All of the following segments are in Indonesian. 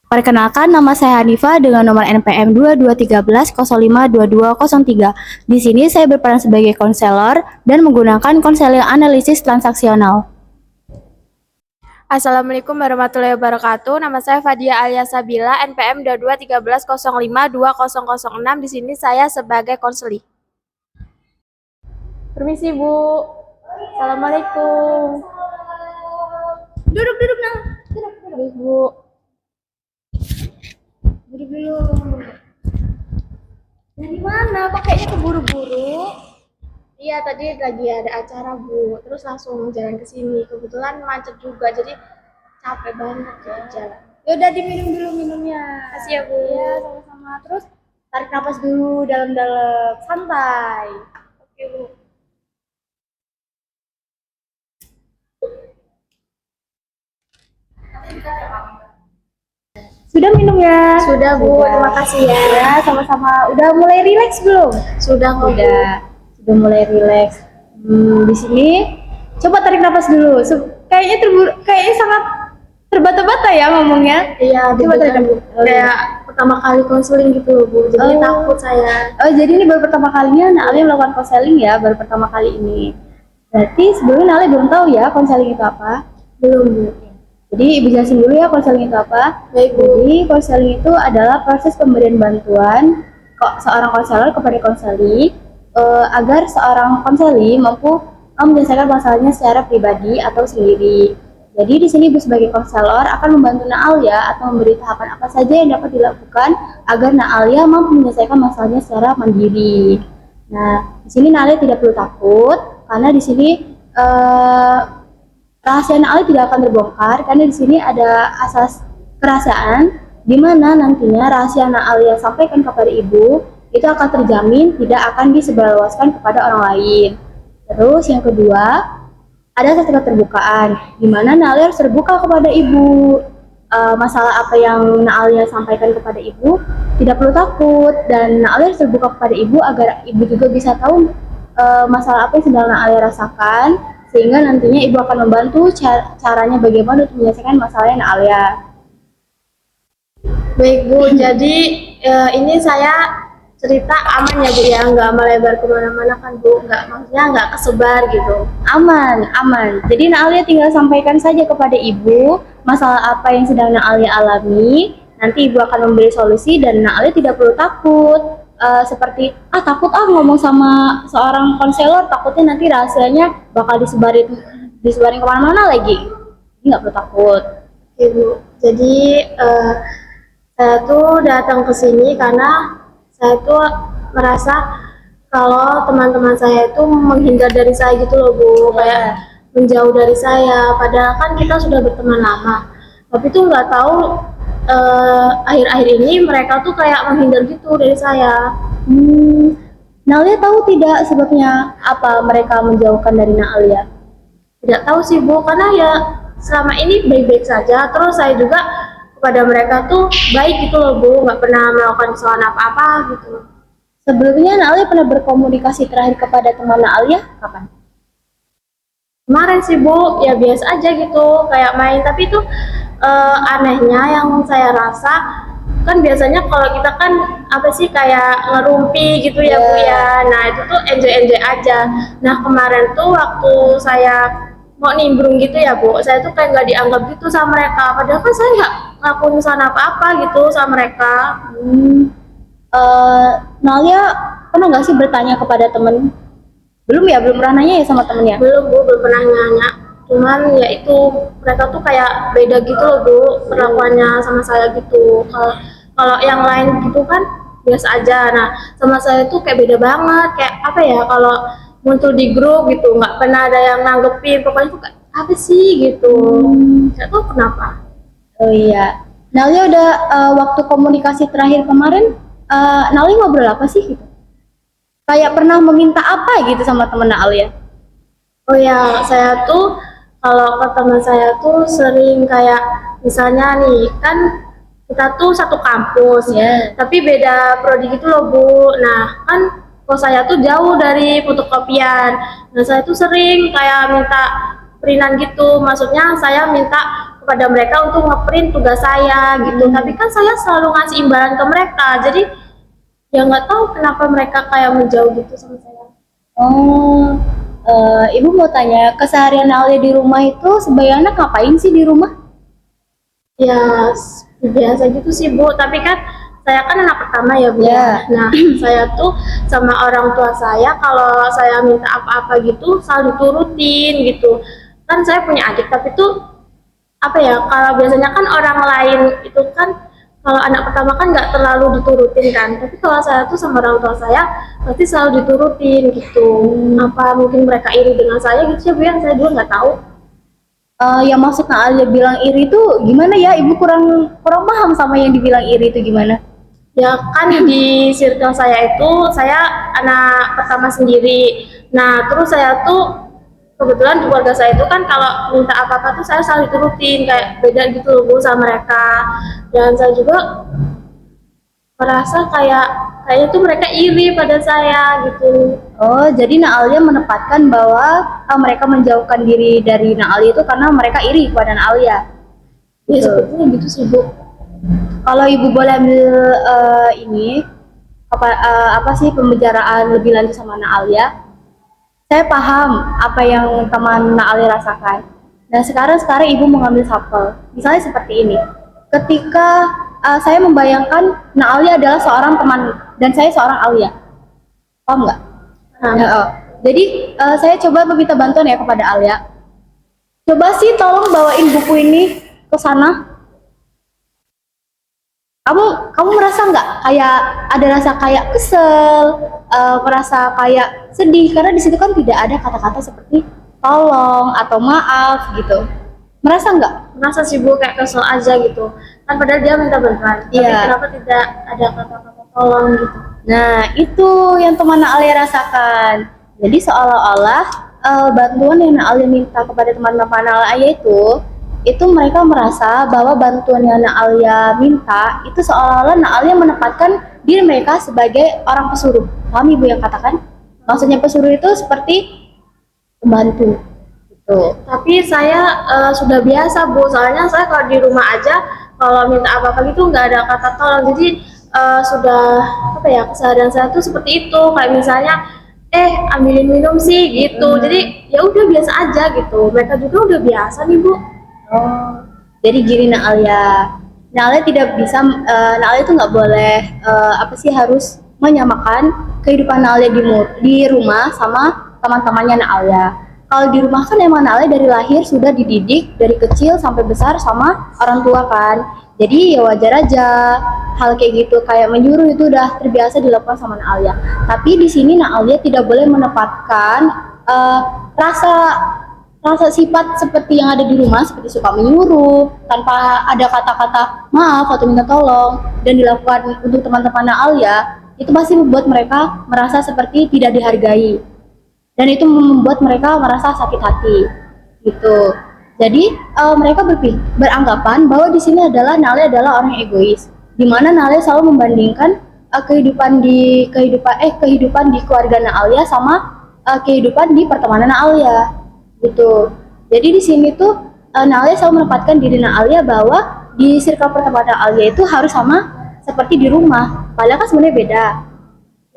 Perkenalkan, nama saya Hanifa dengan nomor NPM 2213 052203. Di sini saya berperan sebagai konselor dan menggunakan konseling analisis transaksional. Assalamualaikum warahmatullahi wabarakatuh. Nama saya Fadia Alia Sabila, NPM 2213 052006. Di sini saya sebagai konseling. Permisi, Bu. Assalamualaikum. Duduk, nah. Duduk, Bu. Duduk dulu. Dari mana? Kok kayaknya keburu-buru? Iya, tadi lagi ada acara, Bu. Terus langsung jalan ke sini. Kebetulan macet juga, jadi capek banget gitu jalan. Yaudah, diminum dulu minumnya. Kasih ya, Bu. Iya, sama-sama. Terus tarik nafas dulu dalam-dalam, santai. Oke, Bu. Sudah minumnya? Sudah, Bu. Terima kasih ya. Ya, sama-sama. Udah mulai rileks belum? Sudah, Bu. Sudah mulai rileks. Di sini coba tarik nafas dulu. Kayaknya sangat terbata-bata ya ngomongnya. Iya, Coba tarik nafas. kayak pertama kali konseling gitu loh, Bu. Jadi takut saya. Oh, jadi ini baru pertama kalinya Nali melakukan konseling ya, baru pertama kali ini. Berarti sebelumnya Nali belum tahu ya konseling itu apa? Belum, Bu. Jadi Ibu jelasin dulu ya konseling itu apa. Baik, Bu. Jadi konseling itu adalah proses pemberian bantuan seorang konselor kepada konseli agar seorang konseli mampu menyelesaikan masalahnya secara pribadi atau sendiri. Jadi di sini Ibu sebagai konselor akan membantu Naalia atau memberi tahapan apa saja yang dapat dilakukan agar Naalia mampu menyelesaikan masalahnya secara mandiri. Nah, di sini Naalia tidak perlu takut karena di sini rahasia Naalia tidak akan terbongkar karena di sini ada asas kerahasiaan di mana nantinya rahasia Naalia sampaikan kepada Ibu itu akan terjamin tidak akan disebarluaskan kepada orang lain. Terus yang kedua, ada asas keterbukaan di mana Naalia harus terbuka kepada Ibu. Masalah apa yang Naalia sampaikan kepada Ibu tidak perlu takut dan Naalia harus terbuka kepada Ibu agar Ibu juga bisa tahu masalah apa yang sedang Naalia rasakan, sehingga nantinya Ibu akan membantu caranya bagaimana untuk menyelesaikan masalahnya Naalia. Baik, Bu. Jadi ini saya cerita aman ya, Bu ya, nggak melebar kemana-mana kan, Bu? Maksudnya nggak kesebar gitu. Aman. Jadi Naalia tinggal sampaikan saja kepada Ibu masalah apa yang sedang Naalia alami. Nanti Ibu akan memberi solusi dan Naalia tidak perlu takut. Seperti takut ngomong sama seorang konselor, takutnya nanti rahasianya bakal disebarin kemana-mana lagi. Nggak perlu takut. Oke, Bu. Jadi saya tuh datang ke sini karena saya tuh merasa kalau teman-teman saya itu menghindar dari saya gitu loh, Bu. Kayak menjauh dari saya, padahal kan kita sudah berteman lama. Tapi tuh nggak tahu akhir-akhir ini mereka tuh kayak menghindar gitu dari saya. Naalia tahu tidak sebabnya apa mereka menjauhkan dari Naalia? Tidak tahu sih, Bu, karena ya selama ini baik-baik saja. Terus saya juga kepada mereka tuh baik gitu loh, Bu, nggak pernah melakukan kesalahan apa-apa gitu. Sebelumnya Naalia pernah berkomunikasi terakhir kepada teman Naalia kapan? Kemarin sih, Bu, ya biasa aja gitu, kayak main. Tapi itu anehnya yang saya rasa kan biasanya kalau kita kan apa sih kayak ngerumpi gitu ya, Bu ya. Nah itu tuh enjoy aja. Nah kemarin tuh waktu saya mau nimbrung gitu ya, Bu, saya tuh kayak nggak dianggap gitu sama mereka. Padahal kan saya nggak ngakuin kesalahan apa-apa gitu sama mereka. Naalia pernah nggak sih bertanya kepada temen? Belum pernah nanya ya sama temennya? Belum, Bu, belum pernah nanya. Cuman ya itu mereka tuh kayak beda gitu loh, Bu, perlakuannya sama saya gitu. Kalau yang lain gitu kan biasa aja. Nah sama saya tuh kayak beda banget. Kayak apa ya, kalau muncul di grup gitu nggak pernah ada yang nanggepin. Pokoknya tuh kayak apa sih gitu. Nggak tahu kenapa. Oh iya, Naalia udah waktu komunikasi terakhir kemarin, Naalia ngobrol apa sih gitu? Kayak pernah meminta apa gitu sama temen Naalia? Oh ya, saya tuh kalau ke teman saya tuh sering kayak misalnya nih kan kita tuh satu kampus, tapi beda prodi gitu loh, Bu. Nah kan kos saya tuh jauh dari fotokopian. Nah saya tuh sering kayak minta perinan gitu, maksudnya saya minta kepada mereka untuk ngeprint tugas saya gitu. Tapi kan saya selalu ngasih imbalan ke mereka, jadi ya nggak tahu kenapa mereka kayak menjauh gitu sama saya. Oh, Ibu mau tanya, keseharian Alia di rumah itu sebagai anak ngapain sih di rumah? Ya biasa gitu sih Bu, tapi kan saya kan anak pertama ya Bu. Ya. Nah saya tuh sama orang tua saya kalau saya minta apa-apa gitu selalu diturutin gitu. Kan saya punya adik, tapi tuh apa ya, kalau biasanya kan orang lain itu kan kalau anak pertama kan nggak terlalu diturutin kan, tapi kalau saya tuh sama orang tua saya pasti selalu diturutin gitu. Apa mungkin mereka iri dengan saya gitu ya Bu, yang saya juga nggak tahu. Yang maksud Alia bilang iri itu gimana ya? Ibu kurang paham sama yang dibilang iri itu gimana? Ya kan di circle saya itu saya anak pertama sendiri. Nah terus saya tuh kebetulan di keluarga saya itu kan kalau minta apa-apa tuh saya selalu turutin, kayak beda gitu loh Bu sama mereka. Dan saya juga merasa kayaknya tuh mereka iri pada saya gitu. Oh, jadi Alia menempatkan bahwa mereka menjauhkan diri dari Alia itu karena mereka iri kepada Alia. Ya sepertinya gitu sih Bu. Kalau Ibu boleh ambil apa sih pembicaraan lebih lanjut sama Alia? Saya paham apa yang teman Alia rasakan. Nah, sekarang Ibu mengambil sampel. Misalnya seperti ini. Ketika saya membayangkan Alia adalah seorang teman dan saya seorang Alia. Paham nggak? Jadi saya coba meminta bantuan ya kepada Alia. Coba sih tolong bawain buku ini ke sana. Kamu merasa nggak kayak ada rasa kayak kesel, merasa kayak sedih karena di situ kan tidak ada kata-kata seperti tolong atau maaf gitu. Merasa nggak? Merasa sih Bu, kayak kesel aja gitu. Kan padahal dia minta bantuan. Tapi kenapa tidak ada kata-kata tolong gitu? Nah, itu yang teman Alia rasakan. Jadi seolah-olah bantuan yang Alia minta kepada teman-teman Alia itu mereka merasa bahwa bantuan yang Alia minta itu seolah-olah Alia menempatkan diri mereka sebagai orang pesuruh. Paham Ibu yang katakan? Maksudnya pesuruh itu seperti pembantu. Gitu. Tapi saya sudah biasa Bu, soalnya saya kalau di rumah aja kalau minta apa-apa gitu nggak ada kata tolong. Jadi sudah apa ya, keseharian saya tuh seperti itu, kayak misalnya ambilin minum sih gitu. Jadi ya udah biasa aja gitu, mereka juga udah biasa nih Bu. Oh, jadi gini Alia tidak bisa, Alia itu nggak boleh harus menyamakan kehidupan Alia di rumah sama teman-temannya Alia. Kalau di rumah kan emang Alia dari lahir sudah dididik dari kecil sampai besar sama orang tua kan. Jadi ya wajar aja hal kayak gitu, kayak menyuruh itu udah terbiasa dilakukan sama Alia. Tapi di sini Alia tidak boleh menempatkan rasa sifat seperti yang ada di rumah, seperti suka menyuruh tanpa ada kata-kata maaf atau minta tolong dan dilakukan untuk teman-teman Alia, itu pasti membuat mereka merasa seperti tidak dihargai dan itu membuat mereka merasa sakit hati gitu. Jadi mereka beranggapan bahwa di sini adalah Alia adalah orang yang egois, di mana Alia selalu membandingkan kehidupan di keluarga Alia sama kehidupan di pertemanan Alia gitu. Jadi di sini tuh Alia selalu menempatkan diri Alia bahwa di circle pertemanan Alia itu harus sama seperti di rumah. Padahal kan sebenarnya beda.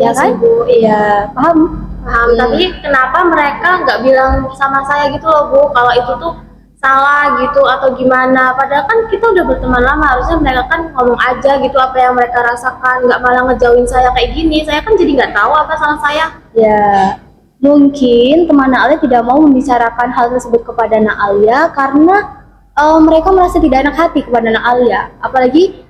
Ya kan? Bu, iya, paham. Tapi kenapa mereka nggak bilang sama saya gitu loh Bu, kalau itu tuh salah gitu atau gimana? Padahal kan kita udah berteman lama, harusnya mereka kan ngomong aja gitu apa yang mereka rasakan, nggak malah ngejauhin saya kayak gini. Saya kan jadi nggak tahu apa salah saya. Ya, mungkin teman Alia tidak mau membicarakan hal tersebut kepada Alia karena mereka merasa tidak enak hati kepada Alia. Apalagi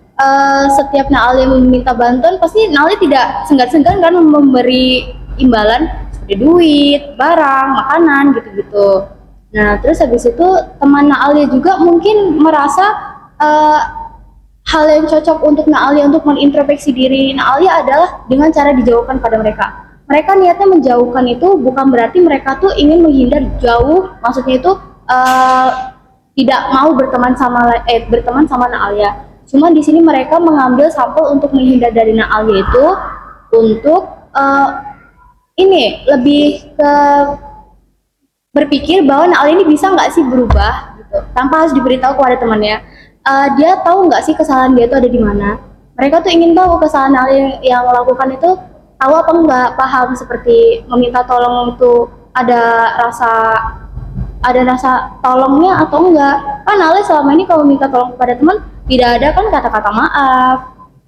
setiap Alia meminta bantuan, pasti Alia tidak senggan-senggan kan memberi imbalan seperti duit, barang, makanan gitu-gitu. Nah, terus habis itu teman Alia juga mungkin merasa hal yang cocok untuk Alia untuk mengintrospeksi diri Alia adalah dengan cara dijauhkan pada mereka. Mereka niatnya menjauhkan itu bukan berarti mereka tuh ingin menghindar jauh, maksudnya itu tidak mau berteman sama Alia. Cuma di sini mereka mengambil sampel untuk menghindar dari Alia itu untuk lebih ke berpikir bahwa Alia ini bisa nggak sih berubah gitu. tanpa harus diberitahu kepada temannya. Dia tahu nggak sih kesalahan dia itu ada di mana. Mereka tuh ingin tahu kesalahan yang lakukan itu tahu apa enggak, paham, seperti meminta tolong itu rasa ada rasa tolongnya atau enggak. Kan Ale selama ini kalau minta tolong kepada teman tidak ada kan kata-kata maaf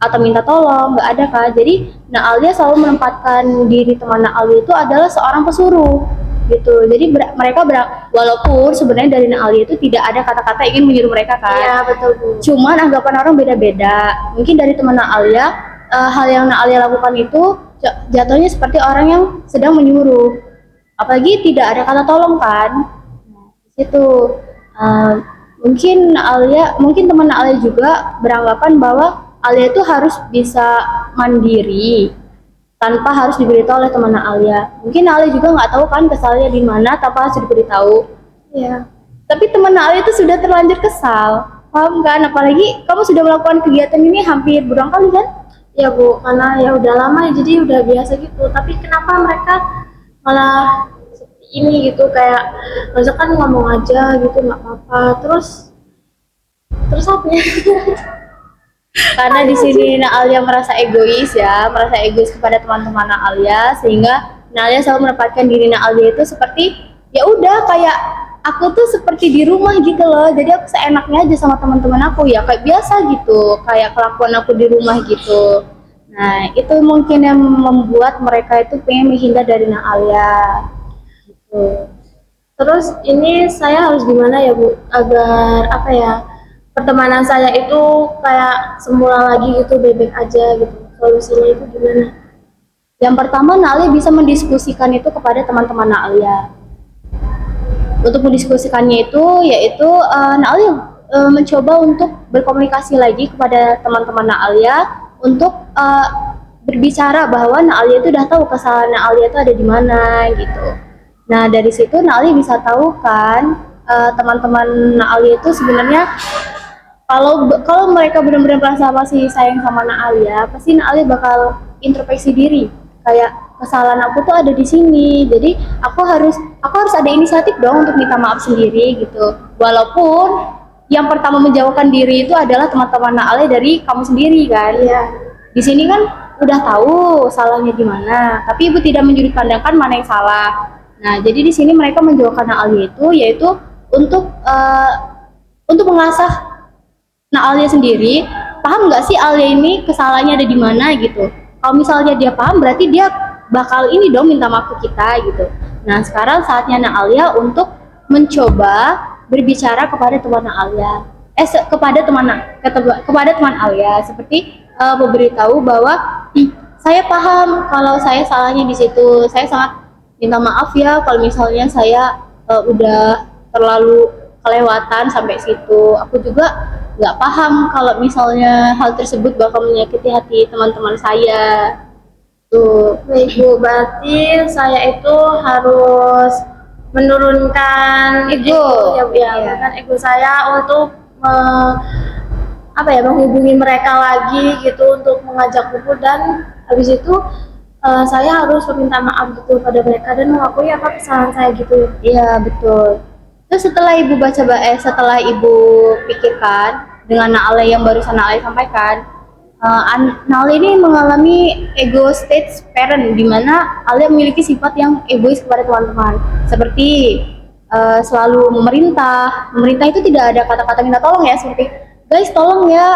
atau minta tolong, nggak ada kan. Jadi Naalia selalu menempatkan diri teman Naalia itu adalah seorang pesuruh gitu. Jadi walaupun sebenarnya dari Naalia itu tidak ada kata-kata ingin menyuruh mereka kan. Iya betul Bu. Cuman anggapan orang beda-beda. Mungkin dari teman Naalia, hal yang Naalia lakukan itu jatuhnya seperti orang yang sedang menyuruh. Apalagi tidak ada kata tolong kan. Nah, di situ mungkin teman Alia juga beranggapan bahwa Alia itu harus bisa mandiri tanpa harus diberitahu oleh teman Alia. Mungkin Alia juga nggak tahu kan kesalahannya di mana tanpa harus diberitahu. Iya. Tapi teman Alia itu sudah terlanjur kesal, paham kan? Apalagi kamu sudah melakukan kegiatan ini hampir berulang kali kan? Ya Bu, karena ya udah lama jadi udah biasa gitu. Tapi kenapa mereka malah seperti ini gitu, kayak misalkan ngomong aja gitu nggak apa-apa. Terus apa ya? Karena di sini Naalia merasa egois kepada teman-teman Naalia, sehingga Naalia selalu menempatkan diri Naalia itu seperti ya udah kayak aku tuh seperti di rumah gitu loh, jadi aku seenaknya aja sama teman-teman aku ya kayak biasa gitu, kayak kelakuan aku di rumah gitu. Nah itu mungkin yang membuat mereka itu pengen menghindar dari Naalia gitu. Terus ini saya harus gimana ya Bu, agar apa ya, pertemanan saya itu kayak semula lagi gitu, bebek aja gitu. Solusinya itu gimana? Yang pertama, Naalia bisa mendiskusikan itu kepada teman-teman Naalia. Untuk mendiskusikannya itu yaitu Naalia mencoba untuk berkomunikasi lagi kepada teman-teman Naalia untuk berbicara bahwa Naalia itu udah tahu kesalahan Naalia itu ada di mana gitu. Nah dari situ Naalia bisa tahu kan teman-teman Naalia itu sebenarnya kalau mereka benar-benar merasa masih sayang sama Naalia, pasti Naalia bakal introspeksi diri. Kayak kesalahan aku tuh ada di sini, jadi aku harus ada inisiatif dong untuk minta maaf sendiri gitu. Walaupun yang pertama menjauhkan diri itu adalah teman-teman Naalia dari kamu sendiri kan. Iya. Di sini kan udah tahu salahnya di mana, tapi ibu tidak menyudut pandangkan mana yang salah. Nah, jadi di sini mereka menjauhkan Naalia itu yaitu untuk mengasah Naalia sendiri, paham nggak sih Alia ini kesalahannya ada di mana gitu. Kalau misalnya dia paham, berarti dia bakal ini dong minta maaf ke kita gitu. Nah sekarang saatnya Naalia untuk mencoba berbicara kepada teman Naalia, kepada teman Alia, seperti memberitahu bahwa saya paham kalau saya salahnya di situ. Saya sangat minta maaf ya kalau misalnya saya udah terlalu kelewatan sampai situ. Aku juga nggak paham kalau misalnya hal tersebut bakal menyakiti hati teman-teman saya. Tuh. Baik Bu, berarti saya itu harus menurunkan Ego. ya Bu ya, Iya. menurunkan ego saya untuk menghubungi mereka lagi gitu, untuk mengajak kumpul, dan habis itu saya harus meminta maaf gitu pada mereka dan mengakui apa kesalahan saya gitu. Iya betul. Terus setelah ibu pikirkan dengan Naalia yang barusan Naalia sampaikan, Naalia ini mengalami ego stage parent, di mana Alia memiliki sifat yang egois kepada teman-teman, seperti selalu memerintah itu tidak ada kata-kata minta tolong ya, seperti guys tolong ya,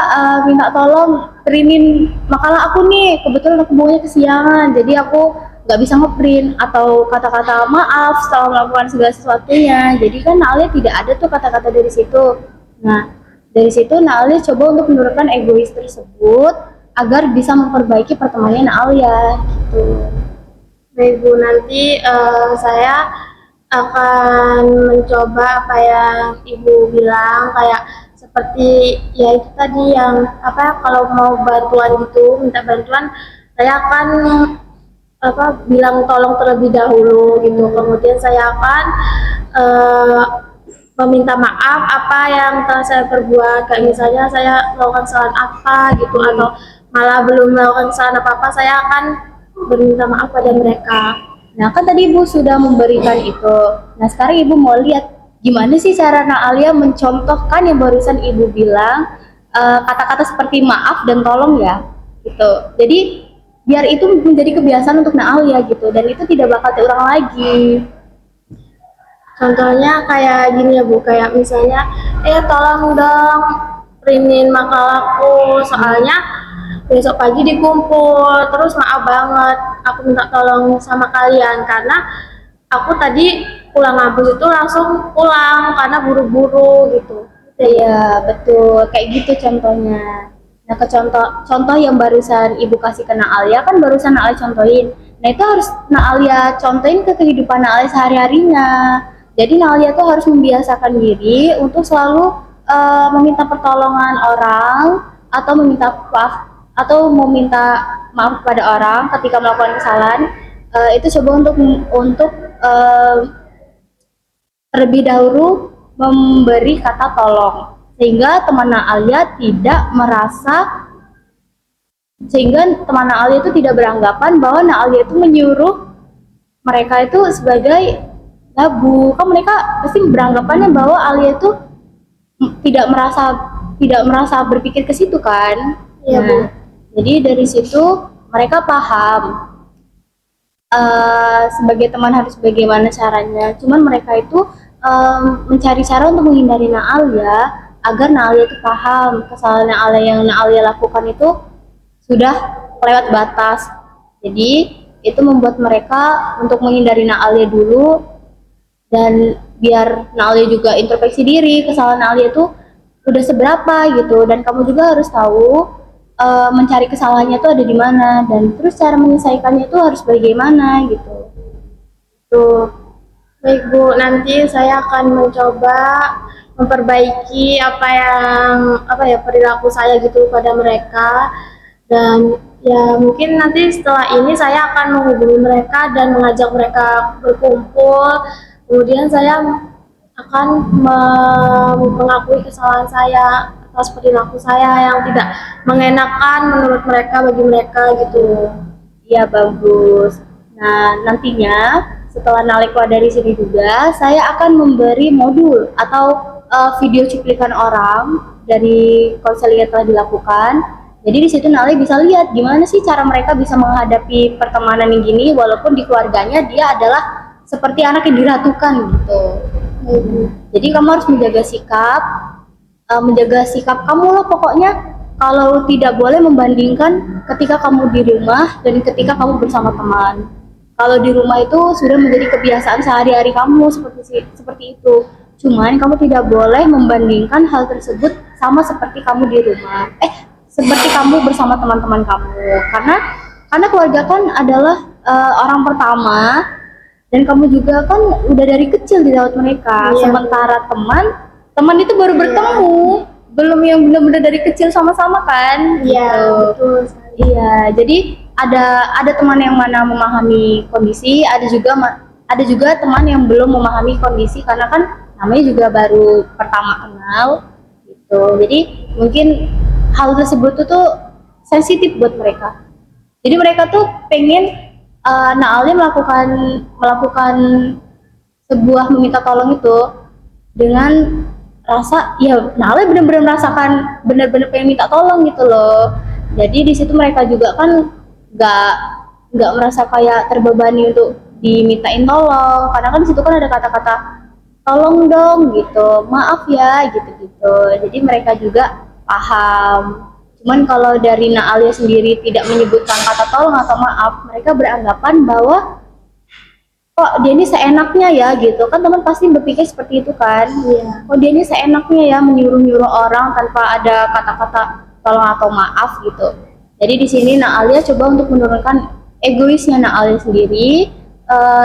minta tolong prinin makalah aku nih, kebetulan aku bawanya kesiangan jadi aku nggak bisa ngeprint, atau kata-kata maaf setelah melakukan segala sesuatunya. Jadi kan Naalia tidak ada tuh kata-kata dari situ. Nah dari situ Naalia coba untuk menurunkan egois tersebut agar bisa memperbaiki pertemanannya Naalia gitu. Baik Bu, nanti saya akan mencoba apa yang Ibu bilang, kayak seperti ya itu tadi yang apa, kalau mau bantuan gitu, minta bantuan, saya akan bilang tolong terlebih dahulu gitu. Kemudian saya akan meminta maaf apa yang telah saya perbuat, kayak misalnya saya melakukan kesalahan apa gitu, atau malah belum melakukan kesalahan apa-apa, saya akan berminta maaf pada mereka. Nah kan tadi ibu sudah memberikan itu. Nah sekarang ibu mau lihat gimana sih cara Naalia mencontohkan yang barusan ibu bilang, kata-kata seperti maaf dan tolong ya, gitu. Jadi biar itu menjadi kebiasaan untuk Naalia gitu, dan itu tidak bakal terulang lagi. Contohnya kayak gini ya Bu, kayak misalnya, tolong dong printin makalahku, soalnya besok pagi dikumpul, terus maaf banget, aku minta tolong sama kalian, karena aku tadi pulang kampus itu langsung pulang, karena buru-buru gitu. Iya, betul. Kayak gitu contohnya. Nah, ke contoh yang barusan Ibu kasih ke Naalia kan barusan Naalia contohin. Nah, itu harus Naalia contohin ke kehidupan Naalia sehari-harinya. Jadi Naalia tuh harus membiasakan diri untuk selalu meminta pertolongan orang atau meminta maaf kepada orang ketika melakukan kesalahan. Itu coba untuk eh, terlebih dahulu memberi kata tolong sehingga teman Naalia tidak merasa sehingga teman Naalia itu tidak beranggapan bahwa Naalia itu menyuruh mereka itu sebagai labu. Kan mereka pasti beranggapannya bahwa Alia itu tidak merasa berpikir ke situ kan. Iya, Bu. Jadi dari situ mereka paham sebagai teman harus bagaimana caranya. Cuman mereka itu mencari cara untuk menghindari Naalia agar Naalia itu paham kesalahan Naalia yang Naalia lakukan itu sudah lewat batas. Jadi itu membuat mereka untuk menghindari Naalia dulu, dan biar Naalia juga introspeksi diri kesalahan Naalia itu udah seberapa gitu, dan kamu juga harus tahu mencari kesalahannya itu ada di mana, dan terus cara menyelesaikannya itu harus bagaimana gitu. Tuh. Baik Bu, nanti saya akan mencoba memperbaiki perilaku saya gitu pada mereka, dan ya mungkin nanti setelah ini saya akan menghubungi mereka dan mengajak mereka berkumpul. Kemudian saya akan mengakui kesalahan saya atas perilaku saya yang tidak mengenakan menurut mereka, bagi mereka gitu. Iya, bagus. Nah, nantinya setelah Nalik keluar dari sini juga, saya akan memberi modul atau video cuplikan orang dari konseling yang telah dilakukan. Jadi di situ Nalik bisa lihat gimana sih cara mereka bisa menghadapi pertemanan yang gini, walaupun di keluarganya dia adalah seperti anak yang diratukan gitu. Jadi kamu harus menjaga sikap kamu lah pokoknya. Kalau tidak boleh membandingkan ketika kamu di rumah dan ketika kamu bersama teman. Kalau di rumah itu sudah menjadi kebiasaan sehari-hari kamu seperti itu. Cuman kamu tidak boleh membandingkan hal tersebut sama seperti kamu di rumah. Seperti kamu bersama teman-teman kamu. Karena keluarga kan adalah orang pertama, dan kamu juga kan udah dari kecil dirawat mereka. Iya. Sementara teman itu baru bertemu, belum yang benar-benar dari kecil sama-sama kan. Iya, Gitu. betul. Iya, jadi ada teman yang mana memahami kondisi, ada juga teman yang belum memahami kondisi karena kan namanya juga baru pertama kenal gitu. Jadi mungkin hal tersebut tuh sensitif buat mereka. Jadi mereka tuh pengen Naalia melakukan sebuah meminta tolong itu dengan rasa ya Naalia benar-benar merasakan benar-benar pengen minta tolong gitu loh. Jadi di situ mereka juga kan nggak merasa kayak terbebani untuk dimintain tolong, karena kan di situ kan ada kata-kata tolong dong gitu, maaf ya gitu-gitu. Jadi mereka juga paham. Cuman kalau dari Naalia sendiri tidak menyebutkan kata tolong atau maaf, mereka beranggapan bahwa kok dia ini seenaknya ya gitu kan, teman pasti berpikir seperti itu kan. Iya. Kok dia ini seenaknya ya menyuruh-nyuruh orang tanpa ada kata-kata tolong atau maaf gitu. Jadi di sini Naalia coba untuk menurunkan egoisnya Naalia sendiri,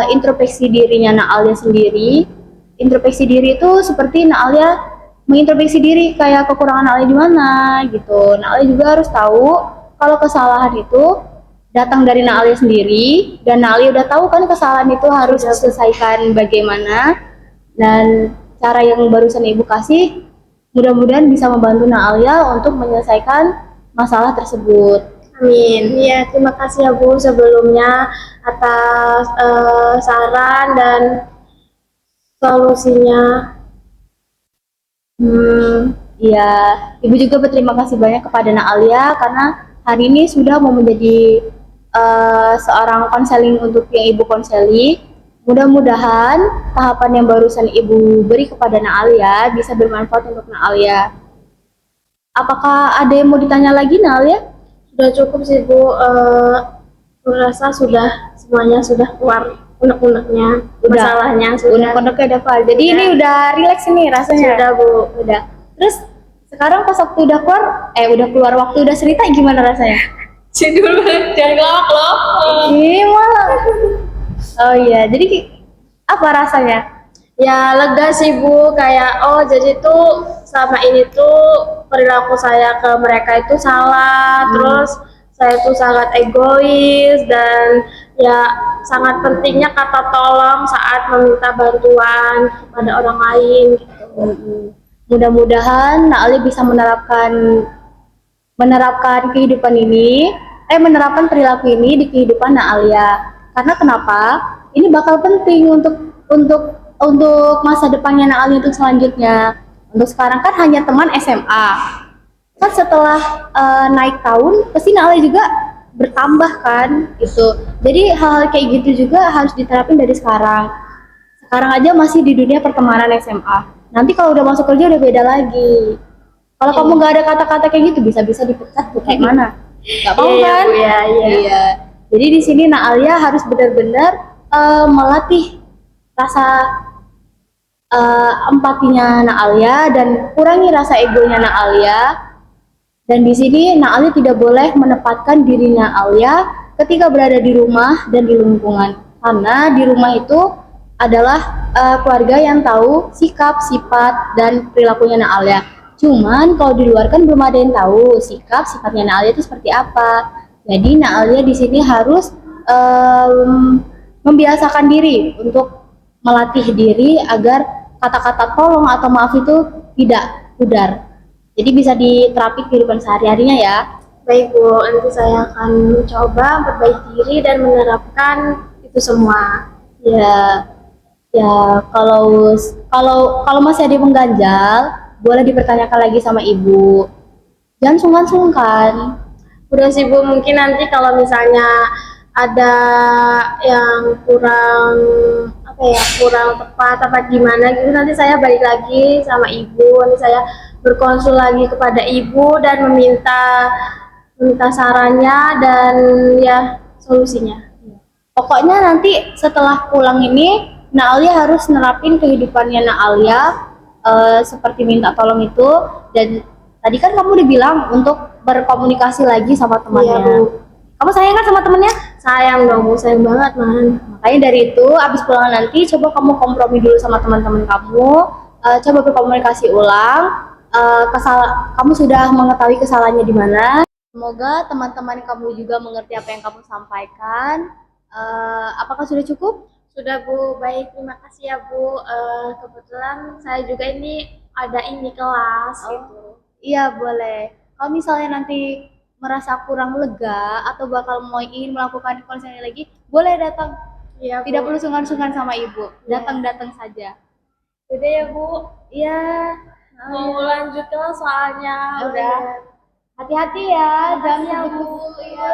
introspeksi dirinya Naalia sendiri. Introspeksi diri itu seperti Naalia mengintrospeksi diri kayak kekurangan Naalia di mana gitu. Naalia juga harus tahu kalau kesalahan itu datang dari Naalia sendiri, dan Naalia udah tahu kan kesalahan itu harus diselesaikan bagaimana, dan cara yang barusan Ibu kasih mudah-mudahan bisa membantu Naalia untuk menyelesaikan masalah tersebut. Amin. Iya, terima kasih ya Bu sebelumnya atas saran dan solusinya. Iya, Ibu juga berterima kasih banyak kepada Nak Alia karena hari ini sudah mau menjadi seorang konseling untuk yang Ibu konseli. Mudah-mudahan tahapan yang barusan Ibu beri kepada Nak Alia bisa bermanfaat untuk Nak Alia. Apakah ada yang mau ditanya lagi, Nak Alia? Sudah cukup sih Bu. Aku rasa sudah semuanya sudah keluar unek-uneknya, masalahnya sudah. Unek-uneknya udah keluar. Jadi ini udah rileks ini rasanya. Sudah Bu. Udah. Terus sekarang pas waktu udah keluar waktu udah cerita gimana rasanya? Jadul banget, jangan ngelawak loh. Gimana? Oh iya, jadi apa rasanya? Ya lega sih Bu, kayak oh jadi tuh selama ini tuh perilaku saya ke mereka itu salah, terus saya tuh sangat egois dan ya sangat pentingnya kata tolong saat meminta bantuan kepada orang lain gitu. Mudah-mudahan Nak Ali bisa menerapkan kehidupan ini, menerapkan perilaku ini di kehidupan Nak Alia. Karena kenapa? Ini bakal penting untuk masa depannya Nak Alia untuk selanjutnya. Untuk sekarang kan hanya teman SMA. Kan setelah naik tahun, pasti Nak Alia juga bertambah kan, gitu. Jadi hal-hal kayak gitu juga harus diterapin dari sekarang. Sekarang aja masih di dunia pertemanan SMA. Nanti kalau udah masuk kerja udah beda lagi. Kalau kamu nggak ada kata-kata kayak gitu, bisa-bisa dipecat tuh kayak mana? Nggak mau kan? Iya. Jadi di sini Nak Alia harus benar-benar melatih rasa empatinya Nak Alia dan kurangi rasa egonya Nak Alia. Dan di sini Nak Alia tidak boleh menempatkan dirinya Alia ketika berada di rumah dan di lingkungan. Karena di rumah itu adalah keluarga yang tahu sikap, sifat, dan perilakunya Nak Alia. Cuman kalau di luar kan belum ada yang tahu sikap, sifatnya Nak Alia itu seperti apa. Jadi Nak Alia di sini harus membiasakan diri untuk melatih diri agar kata-kata tolong atau maaf itu tidak pudar. Jadi bisa diterapi kehidupan sehari-harinya ya. Baik Bu, nanti saya akan mencoba memperbaiki diri dan menerapkan itu semua. Ya, kalau masih ada yang mengganjal, boleh dipertanyakan lagi sama Ibu. Jangan sungkan-sungkan. Udah sih Bu, mungkin nanti kalau misalnya ada yang kurang tepat apa gimana gitu, nanti saya balik lagi sama Ibu, nanti saya berkonsul lagi kepada Ibu dan meminta sarannya dan ya solusinya. Pokoknya nanti setelah pulang ini, Nak Alia harus nerapin kehidupannya Nak Alia seperti minta tolong itu. Dan tadi kan kamu udah bilang untuk berkomunikasi lagi sama temannya. Iya, Bu. Kamu sayang kan sama temennya? Sayang dong Bu, sayang banget man. Makanya dari itu, abis pulang nanti coba kamu kompromi dulu sama teman-teman kamu, coba berkomunikasi ulang. Kamu sudah mengetahui kesalahannya di mana. Semoga teman-teman kamu juga mengerti apa yang kamu sampaikan. Apakah sudah cukup? Sudah Bu, baik, terima kasih ya Bu. Kebetulan saya juga ini ada kelas gitu. Iya boleh. Kalau misalnya nanti merasa kurang lega atau bakal ingin melakukan konseling lagi, boleh datang. Iya, Tidak Bu. perlu sungkan-sungkan sama Ibu. Datang-datang saja. Udah ya Bu, Iya. mau lanjut kelas soalnya. Udah. Hati-hati ya, Makasih jangan ya, Bu. Bu. Iya.